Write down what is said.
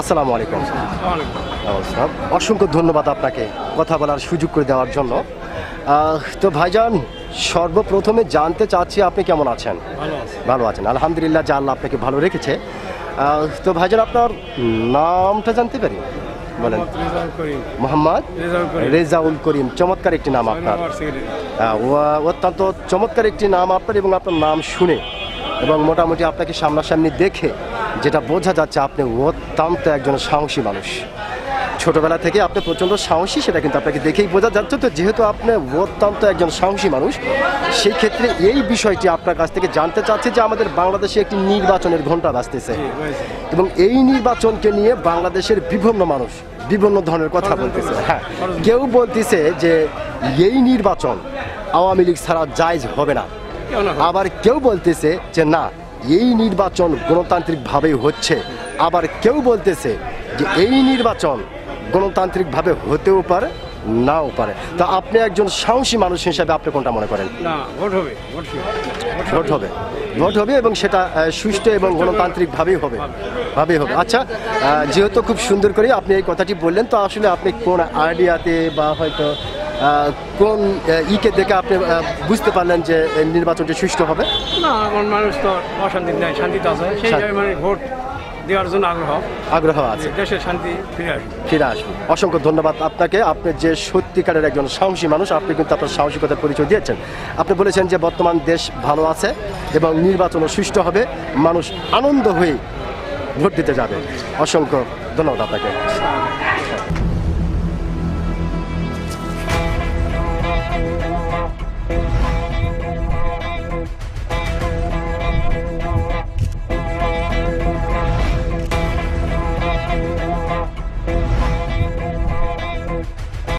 আসসালামু আলাইকুম। নমস্কার, অসংখ্য ধন্যবাদ আপনাকে কথা বলার সুযোগ করে দেওয়ার জন্য। তো ভাইজান, সর্বপ্রথমে জানতে চাচ্ছি আপনি কেমন আছেন? ভালো আছেন, আলহামদুলিল্লাহ, যা আল্লাহ আপনাকে ভালো রেখেছে। তো ভাইজান, আপনার নামটা জানতে পারি? বলেন। মোহাম্মদ রেজাউল করিম, চমৎকার একটি নাম আপনার। অত্যন্ত চমৎকার একটি নাম আপনার, এবং আপনার নাম শুনে এবং মোটামুটি আপনাকে সামনাসামনি দেখে যেটা বোঝা যাচ্ছে আপনি অত্যন্ত একজন সাহসী মানুষ। ছোটবেলা থেকে আপনি প্রচণ্ড সাহসী, সেটা কিন্তু আপনাকে দেখেই বোঝা যাচ্ছে। তো যেহেতু আপনি অত্যন্ত একজন সাহসী মানুষ, সেই ক্ষেত্রে এই বিষয়টি আপনার কাছ থেকে জানতে চাচ্ছি যে আমাদের বাংলাদেশে একটি নির্বাচনের ঘণ্টা বাজতেছে, এবং এই নির্বাচনকে নিয়ে বাংলাদেশের বিভিন্ন মানুষ বিভিন্ন ধরনের কথা বলতেছে। হ্যাঁ, কেউ বলতেছে যে এই নির্বাচন আওয়ামী লীগ ছাড়া জায়েজ হবে না, আবার কেউ বলতেছে যে না, এই নির্বাচন গণতান্ত্রিকভাবেই হচ্ছে, আবার কেউ বলতেছে যে এই নির্বাচন গণতান্ত্রিকভাবে হতেও পারে, নাও পারে। তা আপনি একজন সাহসী মানুষ হিসেবে আপনি কোনটা মনে করেন? না, ভোট হবে, ভোট হবে, এবং সেটা সুষ্ঠু এবং গণতান্ত্রিকভাবেই হবে। আচ্ছা, যেহেতু খুব সুন্দর করে আপনি এই কথাটি বললেন, তো আসলে আপনি কোন আইডিয়াতে বা হয়তো কোন ইকে দেখে আপনি বুঝতে পারলেন যে নির্বাচনটি সুষ্ঠু হবে? না, কোন মানুষ তো অশান্তি নেই, শান্তিতে আছে, সেই মানে ভোট দেওয়ার জন্য আগ্রহ আছে, দেশের শান্তি ফিরে আসবে। অসংখ্য ধন্যবাদ আপনাকে। আপনি যে সত্যিকারের একজন সাহসী মানুষ, আপনি কিন্তু আপনার সাহসিকতার পরিচয় দিয়েছেন। আপনি বলেছেন যে বর্তমান দেশ ভালো আছে এবং নির্বাচনও সুষ্ঠু হবে, মানুষ আনন্দ হয়ে ভোট দিতে যাবে। অসংখ্য ধন্যবাদ আপনাকে।